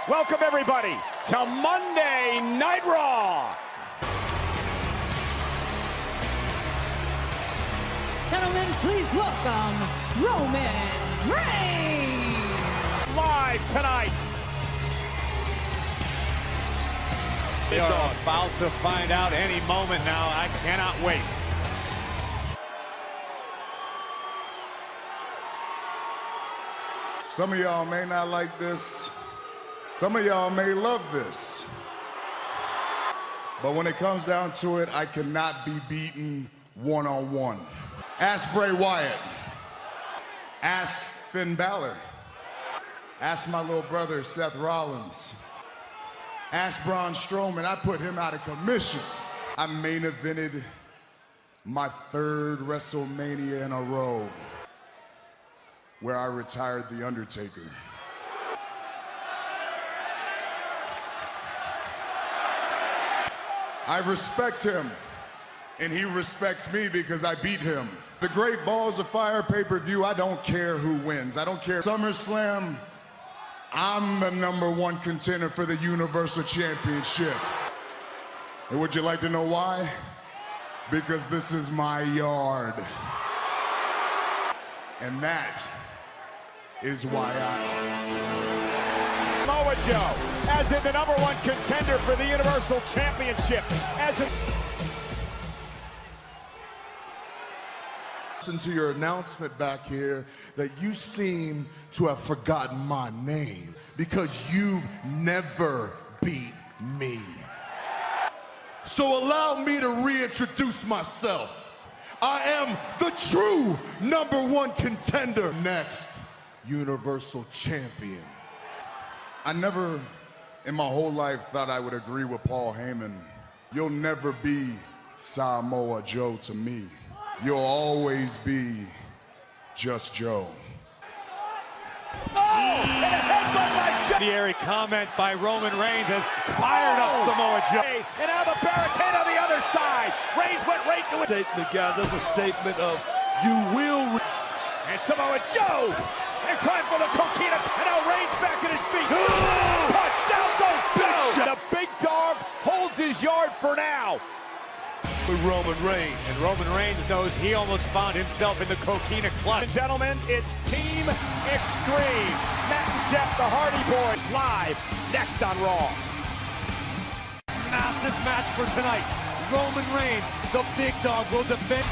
Welcome everybody to Monday Night Raw. Gentlemen, please welcome Roman Reigns. Live tonight. We are about to find out any moment now. I cannot wait. Some of y'all may not like this. Some of y'all may love this. But when it comes down to it, I cannot be beaten one-on-one. Ask Bray Wyatt. Ask Finn Balor. Ask my little brother, Seth Rollins. Ask Braun Strowman. I put him out of commission. I main evented my third WrestleMania in a row where I retired The Undertaker. I respect him, and he respects me because I beat him. The Great Balls of Fire pay-per-view, I don't care who wins. I don't care. SummerSlam, I'm the #1 contender for the Universal Championship. And would you like to know why? Because this is my yard. And that is why Samoa Joe, as in the #1 contender for the Universal Championship. Listen to your announcement back here that you seem to have forgotten my name because you've never beat me. So allow me to reintroduce myself. I am the true #1 contender. Next, Universal Champion. I never in my whole life thought I would agree with Paul Heyman. You'll never be Samoa Joe to me. You'll always be just Joe. Oh, and a headbutt by Joe. Incendiary comment by Roman Reigns has fired up Samoa Joe. And now the barricade on the other side. Reigns went right to it. Statement, guys, that's a statement of you will. And Samoa Joe. They're trying for the coquina. And now Reigns back at his feet. Punch, down goes Joe. The big dog holds his yard for now. With Roman Reigns. And Roman Reigns knows he almost found himself in the coquina clutch. And gentlemen, it's Team Extreme. Matt and Jeff, the Hardy Boys, live next on Raw. Massive match for tonight. Roman Reigns, the big dog, will defend.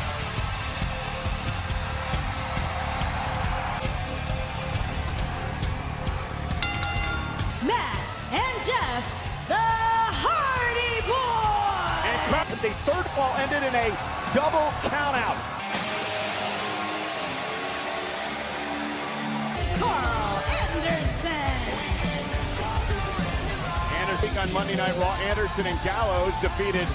Matt and Jeff, the Hardy Boys. And the third fall ended in a double countout. Carl Anderson. Anderson on Monday Night Raw. Anderson and Gallows defeated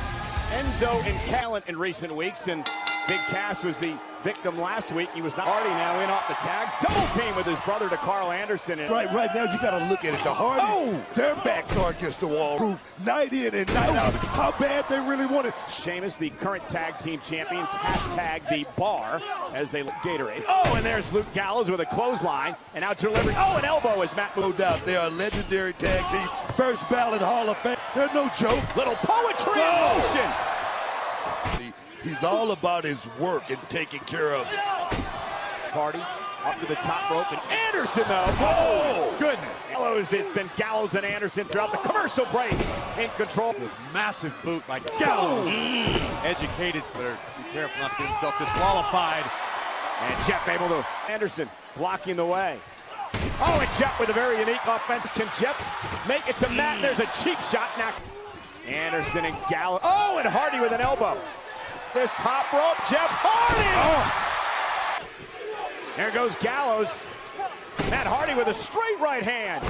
Enzo and Callan in recent weeks, and Big Cass was the victim last week. He was not. Hardy now in off the tag. Double team with his brother to Carl Anderson. Right now you got to look at it. The Hardys, their backs are against the wall. Proof night in and night out how bad they really want it. Sheamus, the current tag team champions, hashtag the bar as they Gatorade. Oh, and there's Luke Gallows with a clothesline, and now delivering. Oh, an elbow as Matt. No doubt they are a legendary tag team. First ballot Hall of Fame. They're no joke. Little poetry in motion. He's all about his work and taking care of it. Party up to the top rope, and Anderson though. Oh, goodness. Gallows, it's been Gallows and Anderson throughout the commercial break. In control. This massive boot by Gallows. Educated for be careful not to get himself disqualified. And Jeff able to. Anderson blocking the way. Oh, and Jeff with a very unique offense. Can Jeff make it to Matt? There's a cheap shot now. Anderson and Gallows. Oh, and Hardy with an elbow. This top rope, Jeff Hardy! Oh. There goes Gallows. Matt Hardy with a straight right hand.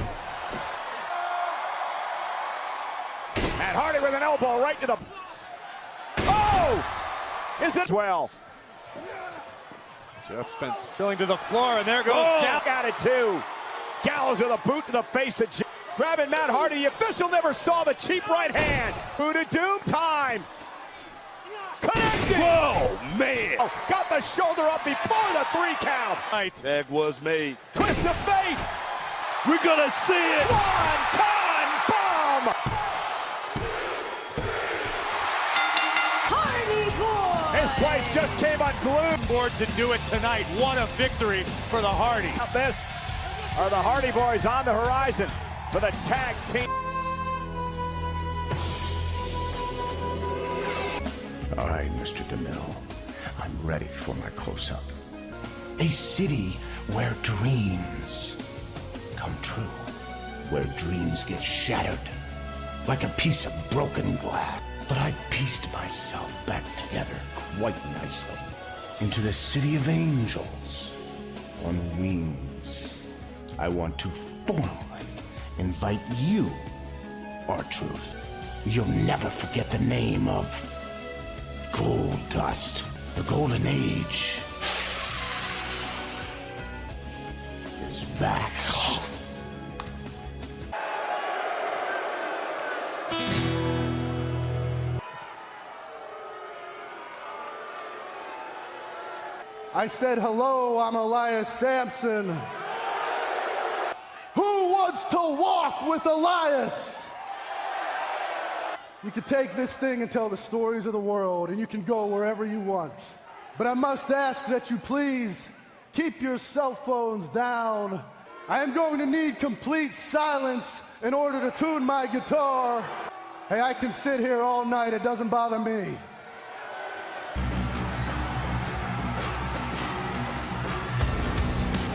Matt Hardy with an elbow right to the... Oh! Is it 12? Jeff Spence spilling to the floor, and there goes Gallows. Got it too. Gallows with a boot to the face of Jeff. Grabbing Matt Hardy. The official never saw the cheap right hand. Boot of doom time. Oh, man. Oh, got the shoulder up before the 3 count. Tag was made. Twist of fate. We're going to see it. Swanton bomb. Hardy Boy. His place just came unglued. Board to do it tonight. What a victory for the Hardy. This are the Hardy Boys on the horizon for the tag team. All right, Mr. DeMille, I'm ready for my close-up. A city where dreams come true, where dreams get shattered like a piece of broken glass. But I've pieced myself back together quite nicely into the city of angels on wings. I want to formally invite you, R-Truth. You'll never forget the name of Gold Dust. The Golden Age is back. I said, hello, I'm Elias Sampson. Who wants to walk with Elias? You can take this thing and tell the stories of the world, and you can go wherever you want. But I must ask that you please keep your cell phones down. I am going to need complete silence in order to tune my guitar. Hey, I can sit here all night, it doesn't bother me.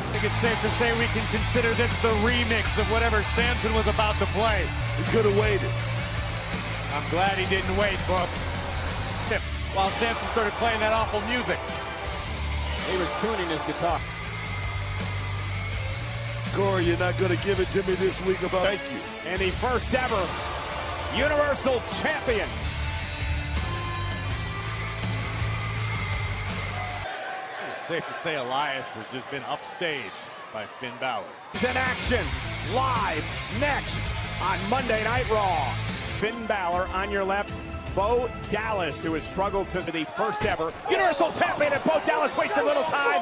I think it's safe to say we can consider this the remix of whatever Samson was about to play. He could have waited. I'm glad he didn't wait, Book. While Samson started playing that awful music. He was tuning his guitar. Corey, you're not going to give it to me this week about... Thank you. And the first ever Universal Champion. It's safe to say Elias has just been upstaged by Finn Balor. He's in action live next on Monday Night Raw. Finn Balor on your left, Bo Dallas, who has struggled since the first ever Universal Champion, and Bo Dallas wasted little time.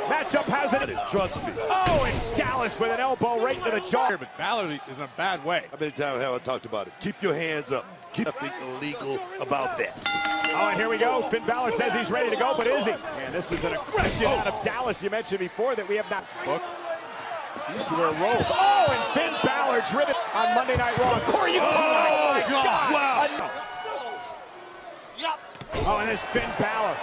Matchup has it. Trust me. Oh, and Dallas with an elbow right to the jaw. But Balor is in a bad way. How many times have I talked about it? Keep your hands up. Keep nothing illegal about that. Oh, and here we go. Finn Balor says he's ready to go, but is he? And this is an aggression out of Dallas. You mentioned before that we have not. Book. Used to wear a robe. Oh, and Finn Balor driven on Monday Night Raw. Corey, you oh my God. Wow. Oh, and there's Finn Balor.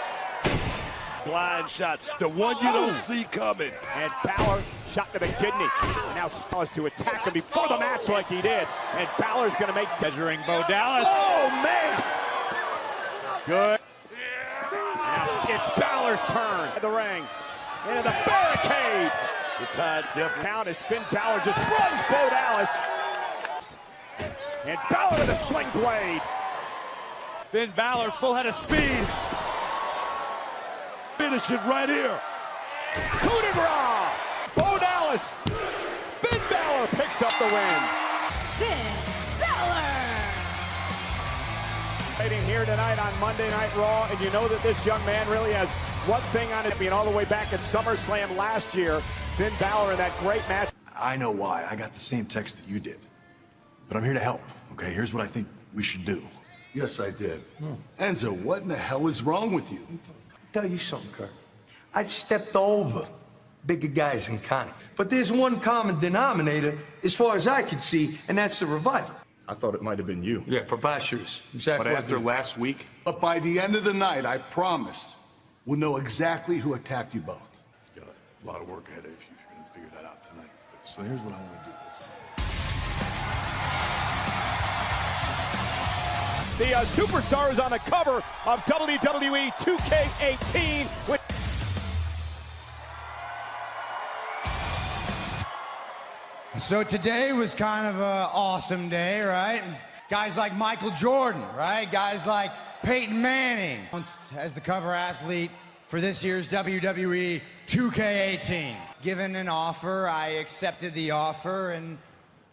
Blind shot, the one you don't see coming. And Balor shot to the kidney. And now Styles to attack him before the match like he did. And Balor's going to make... Measuring Bo Dallas. Oh, man! Good. Now it's Balor's turn. The ring. Into the barricade. The tide definitely... Count as Finn Balor just runs Bo Dallas. And Balor to the sling blade. Finn Balor full head of speed. Finish it right here. Coup de grace. Bo Dallas. Finn Balor picks up the win. Finn Balor. Fighting here tonight on Monday Night Raw, and you know that this young man really has one thing on it. Being all the way back at SummerSlam last year, Finn Balor in that great match. I know why. I got the same text that you did. But I'm here to help, okay? Here's what I think we should do. Yes, I did. Enzo, what in the hell is wrong with you? Tell you something, Kurt. I've stepped over bigger guys than Connie. But there's one common denominator, as far as I can see, and that's the Revival. I thought it might have been you. Yeah, preposterous. Exactly. But after last week... But by the end of the night, I promise, we'll know exactly who attacked you both. You got a lot of work ahead of you if you're going to figure that out tonight. So here's what I want to do. The superstar is on the cover of WWE 2K18 with... So today was kind of an awesome day, right? Guys like Michael Jordan, right? Guys like Peyton Manning as the cover athlete for this year's WWE 2K18. Given an offer, I accepted the offer and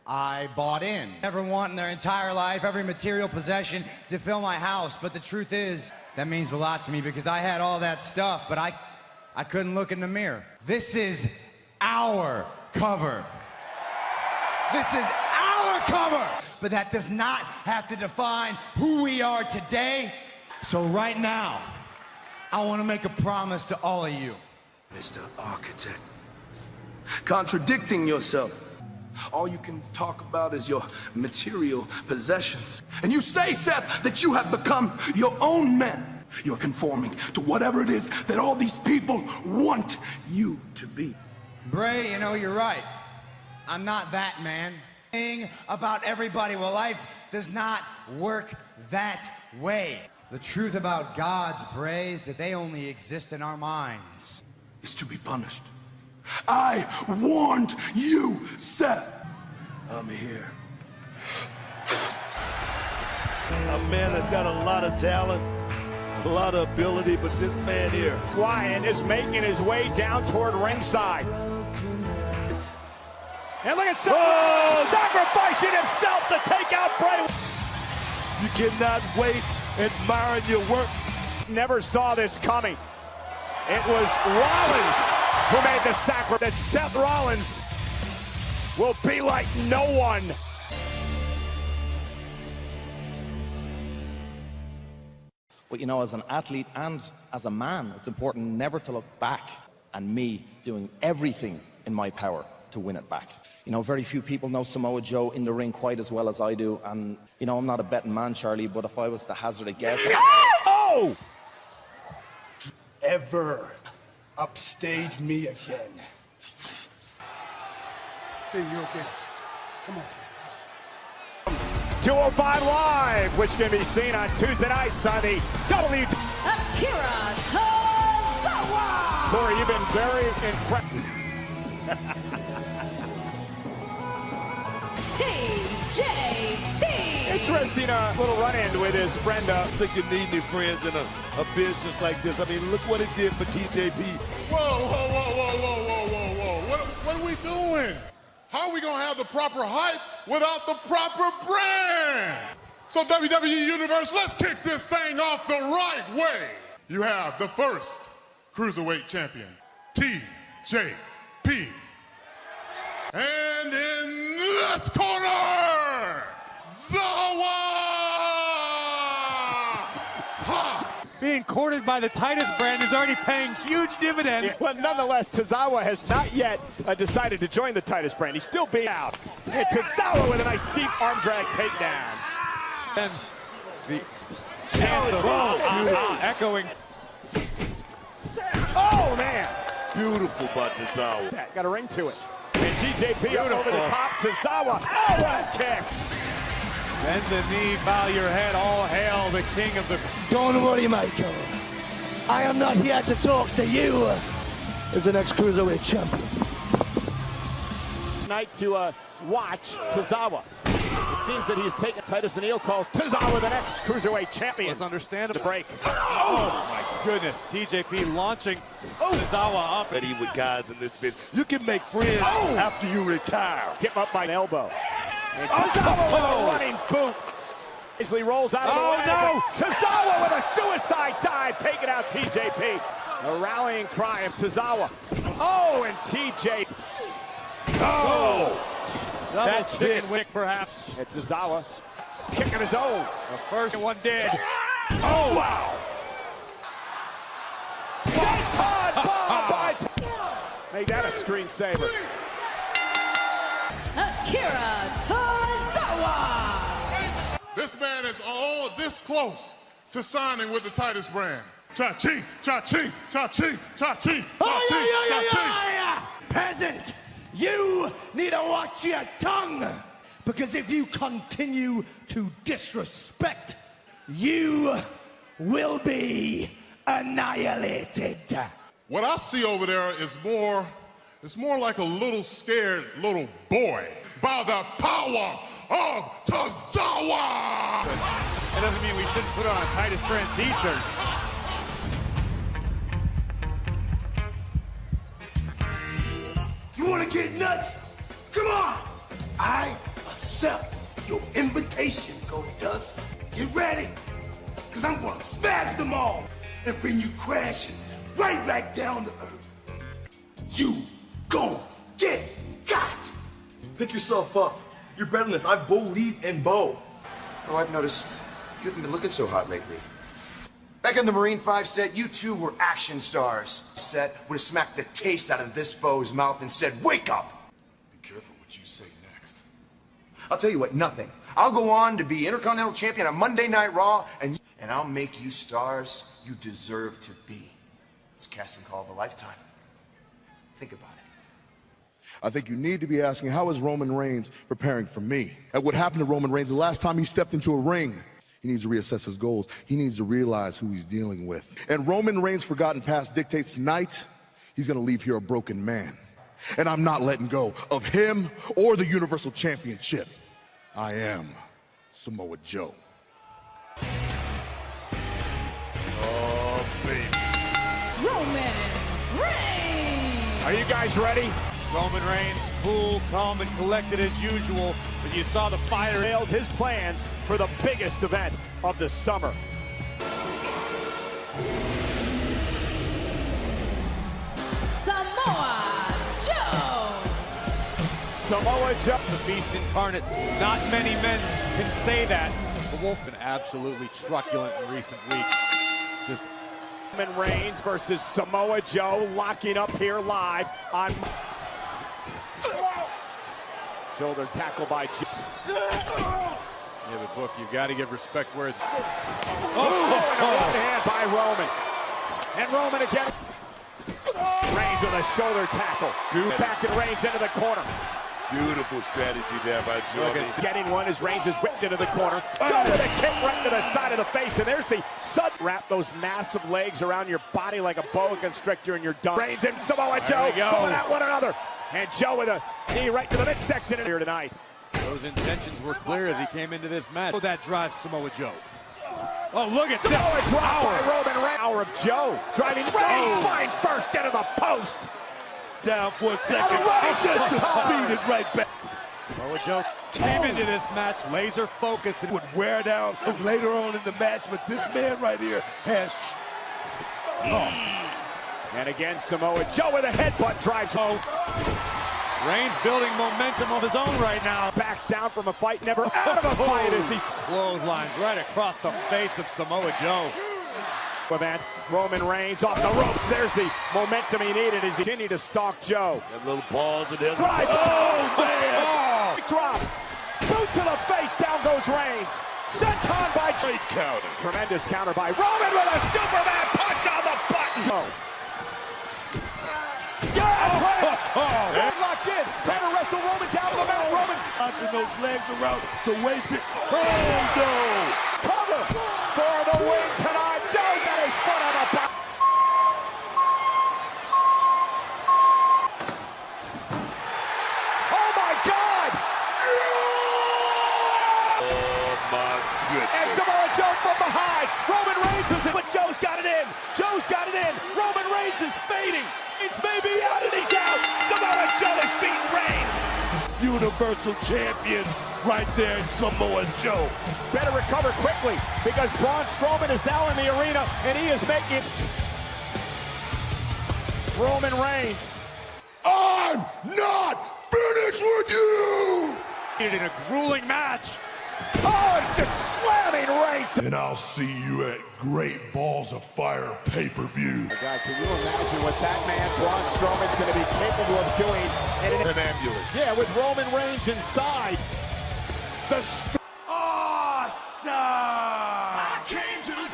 I bought in. Never want in their entire life, every material possession to fill my house, but the truth is, That means a lot to me because I had all that stuff, but I couldn't look in the mirror. This is our cover. This is our cover! But that does not have to define who we are today. So right now, I want to make a promise to all of you. Mr. Architect, contradicting yourself. All you can talk about is your material possessions. And you say, Seth, that you have become your own man. You're conforming to whatever it is that all these people want you to be. Bray, you know, you're right. I'm not that man. Thing about everybody, well, life does not work that way. The truth about gods, Bray, is that they only exist in our minds. Is to be punished. I warned you, Seth. I'm here. A man that's got a lot of talent, a lot of ability, but this man here. Wyatt is making his way down toward ringside. And look at Seth sacrificing himself to take out Bray. You cannot wait admiring your work. Never saw this coming. It was Rollins who made the sacrifice. That Seth Rollins will be like no one. But you know, as an athlete and as a man, it's important never to look back, and me doing everything in my power to win it back. You know, very few people know Samoa Joe in the ring quite as well as I do, and you know, I'm not a betting man, Charlie, but if I was to hazard a guess... Oh! Ever upstage me again. Hey, you okay? Come on, 205 Live, which can be seen on Tuesday nights on the WWE. Akira Tozawa! Corey, you've been very impressed. TJP! Interesting little run-in with his friend. I think you need new friends in a business like this. I mean, look what it did for TJP. Whoa, whoa, whoa, whoa, whoa, whoa, whoa, whoa. What are we doing? How are we going to have the proper hype without the proper brand? So WWE Universe, let's kick this thing off the right way. You have the first Cruiserweight Champion, TJP. And in this corner, Zawa! Being courted by the Titus brand is already paying huge dividends. But nonetheless, Tozawa has not yet decided to join the Titus brand. He's still being out. And Tozawa with a nice deep arm drag takedown. And the chance of echoing. Oh, man. Beautiful by Tozawa. Got a ring to it. And TJP up over the top. Tozawa. Oh, what a kick. Bend the knee, bow your head, all hail the king of the... Don't worry, Michael. I am not here to talk to you as the next Cruiserweight champion. Night to watch Tozawa. It seems that he's taken. Titus O'Neil calls Tozawa the next Cruiserweight champion. It's understandable. To break. Oh, my goodness. TJP launching Tozawa up. Ready with guys in this business. You can make friends after you retire. Get him up by an elbow. And Tozawa with a running boot. Easily rolls out of the way. No! Tozawa with a suicide dive, taking out TJP. A rallying cry of Tozawa. Oh, and TJ. Oh! That's it. Wick, perhaps. And Tozawa kicking his own. The first one did. Oh, wow. Senton bomb by Make that a screensaver. Akira Tozawa! This man is all this close to signing with the Titus brand. Cha-ching, cha-ching, cha-ching, cha-ching, cha-ching, cha-ching. Peasant, you need to watch your tongue, because if you continue to disrespect, you will be annihilated. What I see over there is more like a little scared little boy by the power of Tozawa. That doesn't mean we shouldn't put on a Titus brand t-shirt. You want to get nuts? Come on! I accept your invitation, Goldust. Get ready, because because I'm going to smash them all and bring you crashing right back down to earth. You gon' get got. Pick yourself up. You're better than this. I believe in Bo. Oh, I've noticed you haven't been looking so hot lately. Back in the Marine 5 set, you two were action stars. Set would have smacked the taste out of this Bo's mouth and said, "Wake up!" Be careful what you say next. I'll tell you what, nothing. I'll go on to be Intercontinental Champion on Monday Night Raw, and I'll make you stars you deserve to be. It's a casting call of a lifetime. Think about it. I think you need to be asking, how is Roman Reigns preparing for me? At what happened to Roman Reigns the last time he stepped into a ring? He needs to reassess his goals. He needs to realize who he's dealing with. And Roman Reigns' forgotten past dictates tonight, he's gonna leave here a broken man. And I'm not letting go of him or the Universal Championship. I am Samoa Joe. Oh, baby. Roman Reigns. Are you guys ready? Roman Reigns, cool, calm, and collected as usual, but you saw the fire. Nailed his plans for the biggest event of the summer. Samoa Joe. Samoa Joe. The beast incarnate. Not many men can say that. The Wolf been absolutely truculent in recent weeks. Just Roman Reigns versus Samoa Joe locking up here live on shoulder tackle by Joe. Yeah, but Book, you've got to give respect where it's. Oh, and a right hand by Roman. And Roman again. Reigns with a shoulder tackle. Back and Reigns into the corner. Beautiful strategy there by Joe. Getting one as Reigns is whipped into the corner. Joe with a kick right to the side of the face, and there's the sudden wrap those massive legs around your body like a boa constrictor, and you're done. Reigns and Samoa Joe pulling at one another, and Joe with a knee right to the midsection here tonight. Those intentions were clear as he came into this match. Oh, that drives Samoa Joe. Oh, look at Samoa drop by Roman Reigns. Power of Joe driving Reigns spine first into the post. Down for a second, just to speed it right back. Samoa Joe came into this match laser focused and would wear down later on in the match, but this man right here has. And again, Samoa Joe with a headbutt drives home. Reigns building momentum of his own right now. Backs down from a fight, never out of a fight as he's clotheslines right across the face of Samoa Joe. Event. Roman Reigns off the ropes. There's the momentum he needed as he continued to stalk Joe. That little pause and there's drive. Oh, man! Oh. Drop. Boot to the face. Down goes Reigns. Senton by Great counter. Tremendous counter by Roman with a Superman punch on the button. Locked in. Trying to wrestle Roman down the mat. Roman. Knocking those legs around to waste it. Oh, no. Cover for the win tonight. Joe got his foot on the back. Oh, my God. Oh, my goodness. And Samoa Joe from behind. Roman Reigns is in, but Joe's got it in. Joe's got it in. Roman Reigns is fading. It's maybe out and he's out. Samoa Joe has beaten Reigns. Universal Champion right there in Samoa Joe. Better recover quickly because Braun Strowman is now in the arena and he is making it. Roman Reigns. I'm not finished with you! In a grueling match. Oh, just slamming Reigns. And I'll see you at Great Balls of Fire pay-per-view. God, can you imagine what that man, Braun Strowman's going to be capable of doing? And an ambulance. Yeah, with Roman Reigns inside. Awesome! I came to the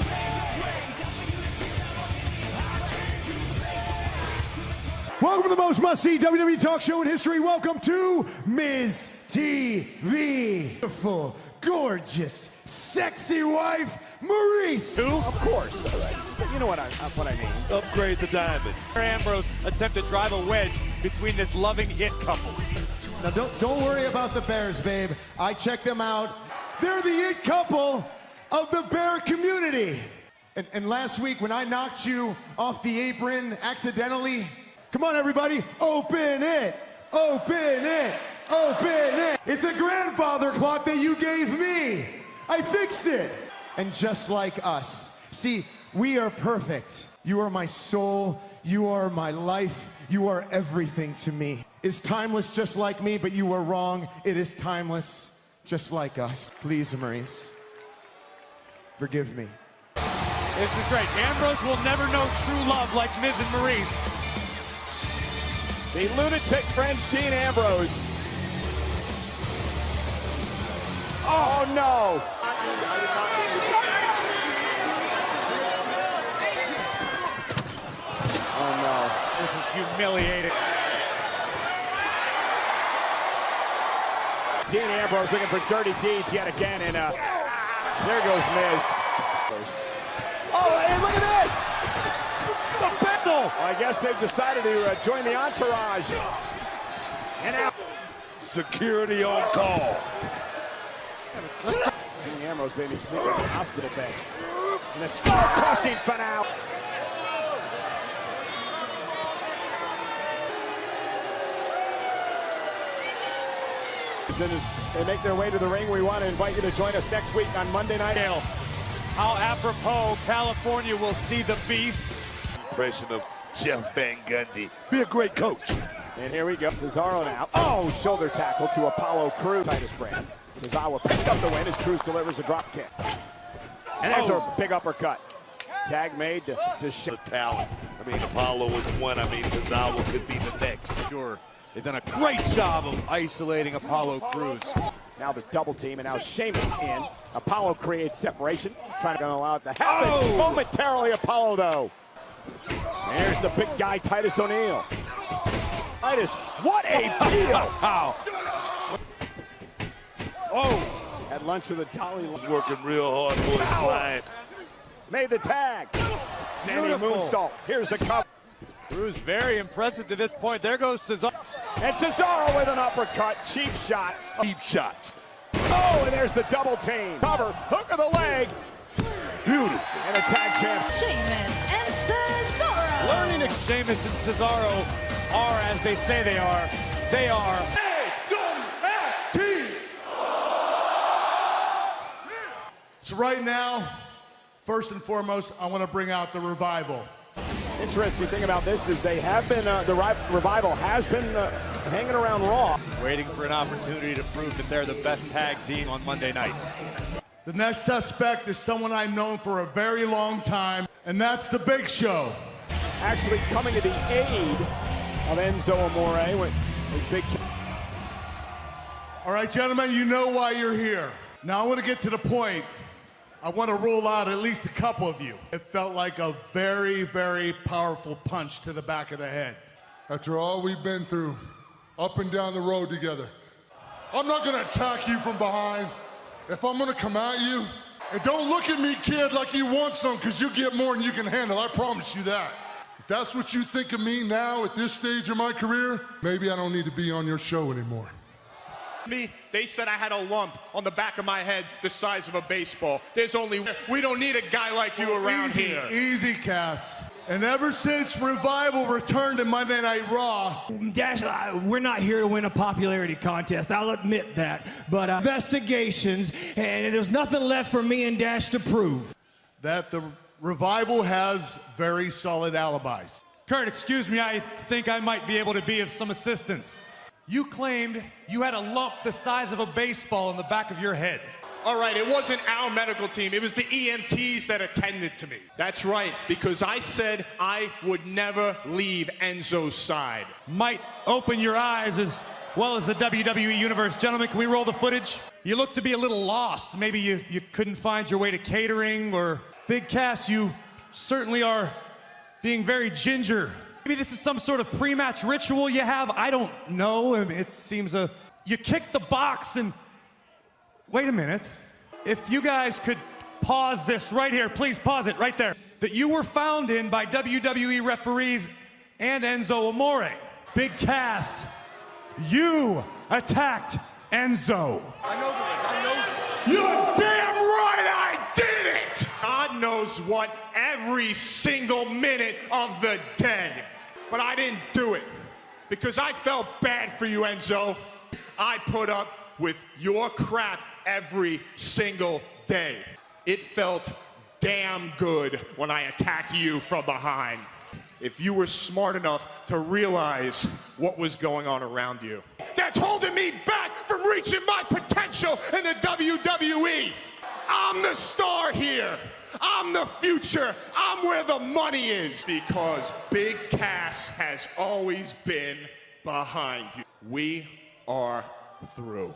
Welcome to the most must-see WWE talk show in history. Welcome to Ms. TV. Beautiful, gorgeous, sexy wife, Maurice. Who? Of course. You know what I mean. Upgrade the diamond. Ambrose attempt to drive a wedge between this loving it couple. Now don't worry about the Bears, babe. I checked them out. They're the it couple of the Bear community. And last week when I knocked you off the apron accidentally, come on everybody, open it, open it, open it. It's a grandfather clock that you gave me. I fixed it. and just like us. See, we are perfect. You are my soul. You are my life. You are everything to me. It's timeless just like me, but you were wrong. It is timeless just like us. Please, Maurice, forgive me. This is great. Ambrose will never know true love like Miz and Maurice. The lunatic French Dean Ambrose. Oh no! Oh no. This is humiliating. Dean Ambrose looking for dirty deeds yet again, and there goes Miz. Oh, hey, look at this! The pistol! Well, I guess they've decided to join the entourage. And now, security on call. Dean Ambrose maybe sleeping in the hospital bed. And a skull-crushing finale. As they make their way to the ring, we want to invite you to join us next week on Monday Night. How apropos California will see the Beast. Impression of Jeff Van Gundy. Be a great coach. And here we go. Cesaro now. Oh, shoulder tackle to Apollo Crews. Titus Brand. Cesaro picked up the win as Crews delivers a drop kick. And there's a big uppercut. Tag made to the talent. I mean, Apollo is one. I mean, Cesaro could be the next. Sure. They've done a great job of isolating Apollo Crews. Now the double team, and now Sheamus in. Apollo creates separation, trying to allow it to happen. Momentarily, Apollo, though. There's the big guy, Titus O'Neil. Titus, what a deal! Oh! At lunch with the Dolly. He's working real hard for his client. Made the tag. Standing moonsault. Here's the cover. Crews very impressive to this point. There goes Cesaro. And Cesaro with an uppercut. Cheap shot. Cheap shots. Oh, and there's the double team. Cover. Hook of the leg. Beautiful. And the tag champs. Sheamus and Cesaro. Learning Sheamus and Cesaro are as they say they are. They are. So right now, first and foremost, I want to bring out the Revival. Interesting thing about this is they have been, the Revival has been hanging around Raw. Waiting for an opportunity to prove that they're the best tag team on Monday nights. The next suspect is someone I've known for a very long time, and that's the Big Show. Actually coming to the aid of Enzo Amore with his big... All right, gentlemen, you know why you're here. Now I want to get to the point. I want to rule out at least a couple of you. It felt like a very, very powerful punch to the back of the head. After all we've been through, up and down the road together, I'm not going to attack you from behind. If I'm going to come at you, and don't look at me, kid, like you want some, because you get more than you can handle. I promise you that. If that's what you think of me now at this stage of my career, maybe I don't need to be on your show anymore. They said I had a lump on the back of my head the size of a baseball. We don't need a guy like you around here. Easy, Cass. And ever since Revival returned to Monday Night Raw... Dash, we're not here to win a popularity contest, I'll admit that. But investigations, and there's nothing left for me and Dash to prove. That the Revival has very solid alibis. Kurt, excuse me, I think I might be able to be of some assistance. You claimed you had a lump the size of a baseball in the back of your head. All right, it wasn't our medical team. It was the EMTs that attended to me. That's right, because I said I would never leave Enzo's side. Might open your eyes as well as the WWE Universe. Gentlemen, can we roll the footage? You look to be a little lost. Maybe you couldn't find your way to catering, or Big Cass, you certainly are being very ginger. Maybe this is some sort of pre-match ritual you have. I don't know. It seems you kicked the box and... Wait a minute. If you guys could pause this right here. Please pause it right there. That you were found in by WWE referees and Enzo Amore. Big Cass, you attacked Enzo. I know this. You're damn right I did it! God knows what every single minute of the day. But I didn't do it because I felt bad for you, Enzo. I put up with your crap every single day. it felt damn good when I attacked you from behind. If you were smart enough to realize what was going on around you, that's holding me back from reaching my potential in the WWE. I'm the star here. I'm the future. I'm where the money is. Because Big Cass has always been behind you. We are through.